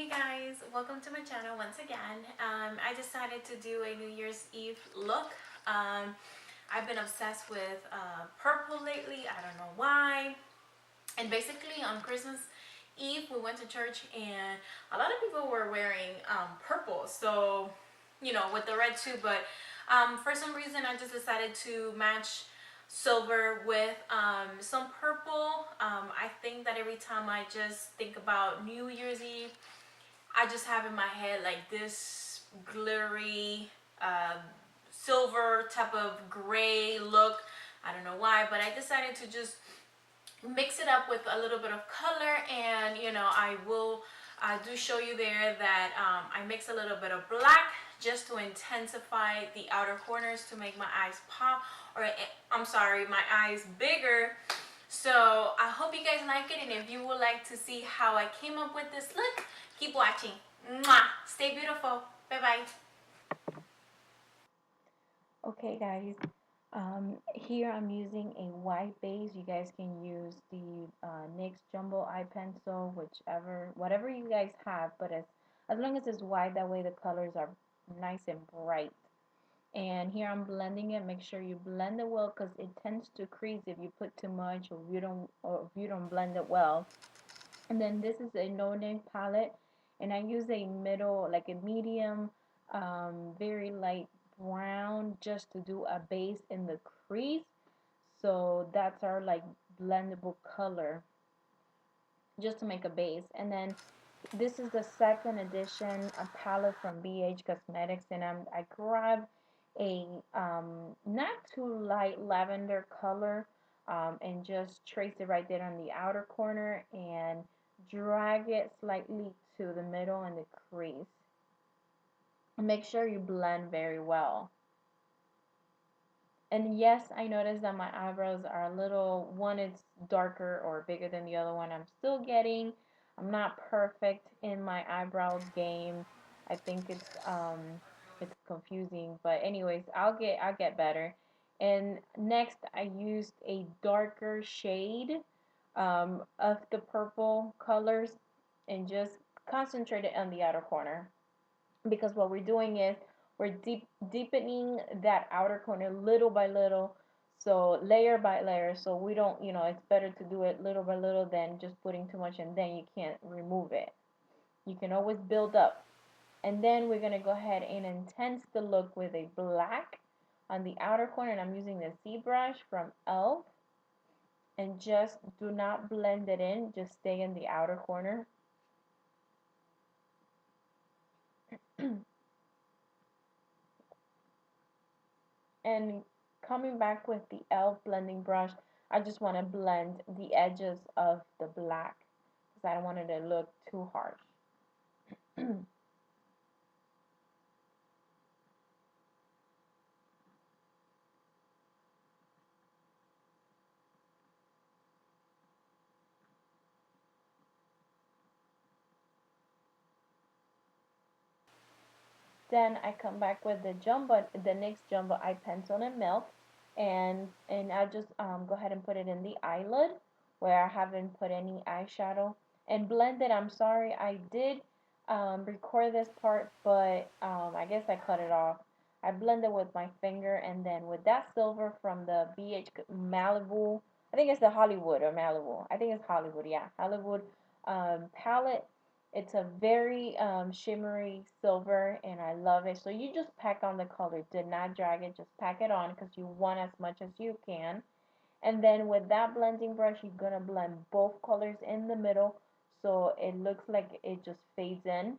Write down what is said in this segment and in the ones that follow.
Hey guys, welcome to my channel once again. I decided to do a New Year's Eve look. I've been obsessed with purple lately. I don't know why. And basically on Christmas Eve we went to church and a lot of people were wearing purple. So, you know, with the red too. But for some reason I just decided to match silver with some purple. I think that every time I just think about New Year's Eve, I just have in my head like this glittery uh, silver type of gray look. I don't know why, but I decided to just mix it up with a little bit of color. And you know, I do show you there that I mix a little bit of black just to intensify the outer corners to make my eyes pop, or I'm sorry, my eyes bigger. So I hope you guys like it, and if you would like to see how I came up with this look, keep watching. Mwah! Stay beautiful. Bye bye. Okay guys, here I'm using a white base. You guys can use the NYX Jumbo Eye Pencil, whatever you guys have, but as long as it's white, that way the colors are nice and bright. And here I'm blending it. Make sure you blend it well because it tends to crease if you put too much or if you don't blend it well. And then this is a no name palette, and I use a middle, like a medium, very light brown, just to do a base in the crease. So that's our like blendable color, just to make a base. And then this is the second edition, a palette from BH Cosmetics, and I grabbed a not too light lavender color, and just trace it right there on the outer corner and drag it slightly to the middle and the crease. And make sure you blend very well. And yes, I noticed that my eyebrows are a little, one is darker or bigger than the other one. I'm not perfect in my eyebrow game. I think it's confusing, but anyways, I'll get better. And next I used a darker shade of the purple colors and just concentrated on the outer corner, because what we're doing is we're deepening that outer corner little by little, so layer by layer, so we don't, it's better to do it little by little than just putting too much and then you can't remove it. You can always build up. And then we're going to go ahead and intense the look with a black on the outer corner, and I'm using the C brush from elf, and just do not blend it in, just stay in the outer corner. And coming back with the e.l.f. blending brush, I just want to blend the edges of the black because I don't want it to look too harsh. Then I come back with the NYX Jumbo Eye Pencil in Milk, and I just go ahead and put it in the eyelid where I haven't put any eyeshadow, and blend it. I'm sorry, I did record this part, but I guess I cut it off. I blend it with my finger, and then with that silver from the BH Malibu, I think it's the Hollywood or Malibu. I think it's Hollywood, yeah, Hollywood palette. It's a very shimmery silver, and I love it. So you just pack on the color. Did not drag it, just pack it on because you want as much as you can. And then with that blending brush, you're going to blend both colors in the middle so it looks like it just fades in.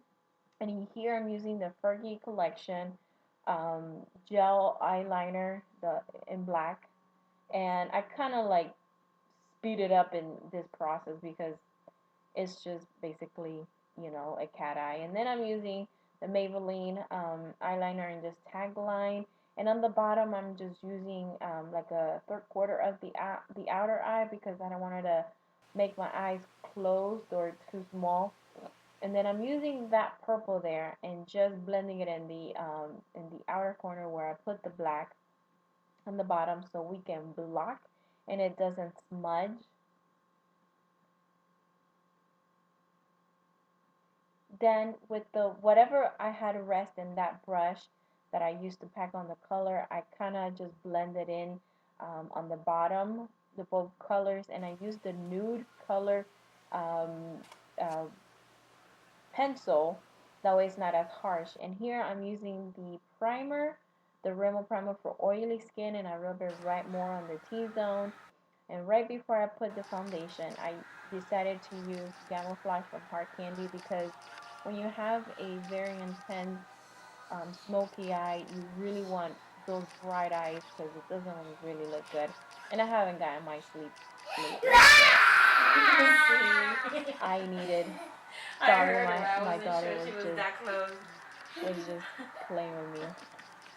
And here I'm using the Fergie Collection gel eyeliner in black. And I kind of like speed it up in this process because it's just basically, a cat eye. And then I'm using the Maybelline eyeliner in this tagline. And on the bottom, I'm just using like a third quarter of the outer eye because I don't want it to make my eyes closed or too small. And then I'm using that purple there and just blending it in the outer corner where I put the black on the bottom so we can block and it doesn't smudge. then with the whatever I had rest in that brush that I used to pack on the color, I kind of just blended in on the bottom the both colors, and I used the nude color um, uh, pencil. That way it's not as harsh. And here I'm using the primer, the RImmel primer for oily skin, and I rub it right more on the T-zone. And right before I put the foundation, I decided to use Camouflage from Hard Candy because when you have a very intense smoky eye, you really want those bright eyes because it doesn't really look good. And I haven't gotten my sleep lately, so I needed. I Sorry, heard her. I my wasn't daughter sure she was that close. was just playing with me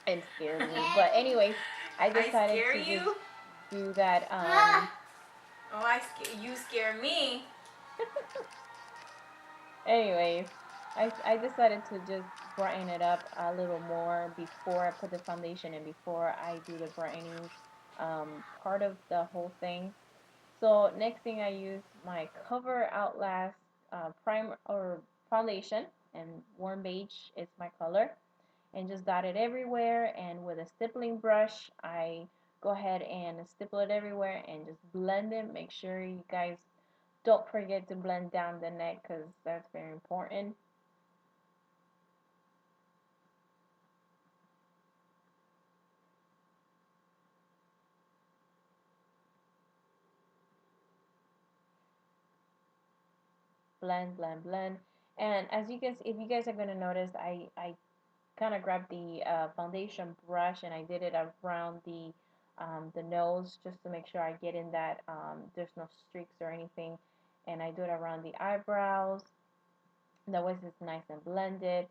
and scared me. But anyways, I I decided scare to just you? do that. Oh, you scare me. Anyways, I decided to just brighten it up a little more before I put the foundation and before I do the brightening part of the whole thing. So next thing I use my Cover Outlast primer or foundation, and warm beige is my color, and just dot it everywhere, and with a stippling brush I go ahead and stipple it everywhere and just blend it. Make sure you guys don't forget to blend down the neck because that's very important. Blend, blend, blend. And as you guys, if you guys are going to notice, I kind of grabbed the foundation brush and I did it around the nose just to make sure I get in that there's no streaks or anything, and I do it around the eyebrows. That way it's nice and blended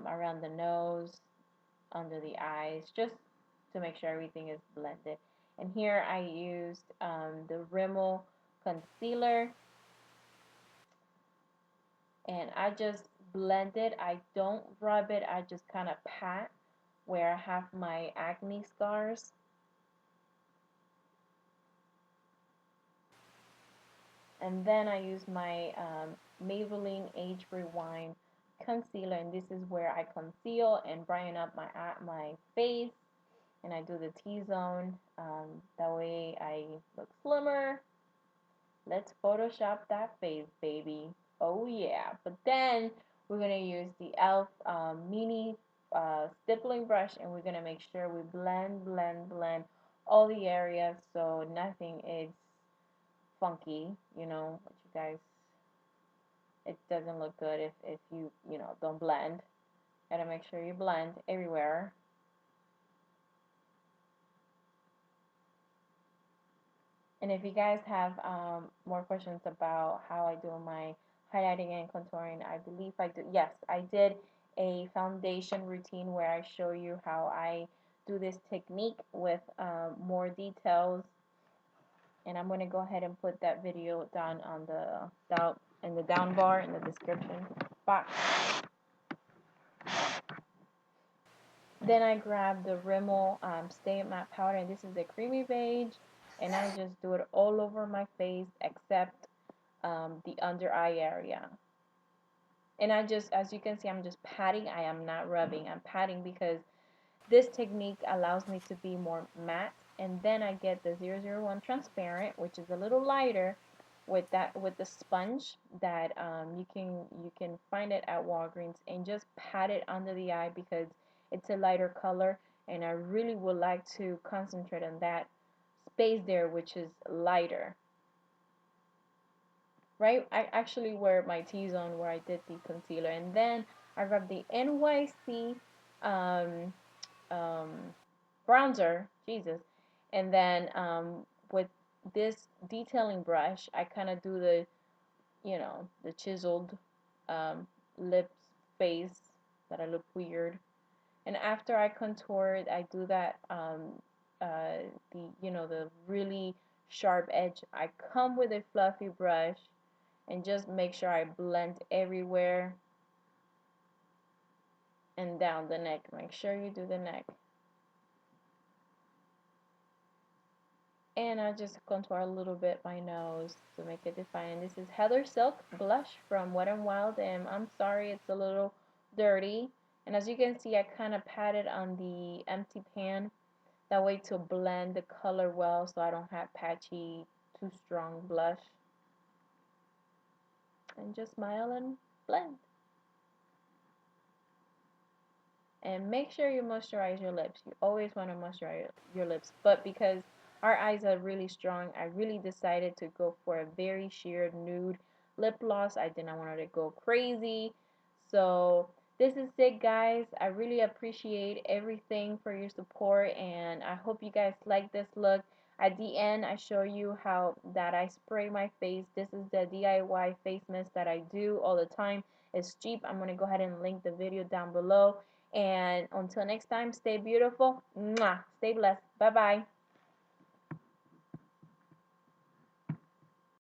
around the nose, under the eyes, just to make sure everything is blended. And here I used the Rimmel concealer, and I just blend it. I don't rub it. I just kind of pat where I have my acne scars. And then I use my Maybelline Age Rewind concealer, and this is where I conceal and brighten up my face, and I do the T-zone. That way I look slimmer. Let's Photoshop that face, baby. Oh yeah. But then we're gonna use the e.l.f. Mini stippling brush, and we're gonna make sure we blend, blend, blend all the areas so nothing is funky. You know, what you guys, it doesn't look good if you know don't blend. Gotta make sure you blend everywhere. And if you guys have more questions about how I do my highlighting and contouring, I believe I do. Yes, I did a foundation routine where I show you how I do this technique with more details. And I'm going to go ahead and put that video down on the down in the down bar in the description box. Then I grab the Rimmel Stay Matte Powder, and this is the creamy beige, and I just do it all over my face except the under eye area. And I just, as you can see, I'm just patting. I am not rubbing. I'm patting because this technique allows me to be more matte. And then I get the 001 transparent, which is a little lighter, with the sponge that you can find it at Walgreens, and just pat it under the eye because it's a lighter color, and I really would like to concentrate on that space there, which is lighter. Right, I actually wear my T-zone where I did the concealer, and then I grab the NYC um, um, bronzer, Jesus, and then with this detailing brush, I kind of do the chiseled um, lips, face that I look weird, and after I contour it, I do that the really sharp edge. I come with a fluffy brush and just make sure I blend everywhere and down the neck. Make sure you do the neck. And I just contour a little bit my nose to make it defined. This is Heather Silk blush from Wet n Wild, and I'm sorry it's a little dirty. And as you can see, I kind of pat it on the empty pan that way to blend the color well so I don't have patchy, too strong blush. And just smile and blend. And make sure you moisturize your lips. You always want to moisturize your lips. But because our eyes are really strong, I really decided to go for a very sheer nude lip gloss. I did not want it to go crazy. So this is it, guys. I really appreciate everything for your support, and I hope you guys like this look. At the end, I show you how that I spray my face. This is the DIY face mist that I do all the time. It's cheap. I'm going to go ahead and link the video down below. And until next time, stay beautiful. Mwah. Stay blessed. Bye bye.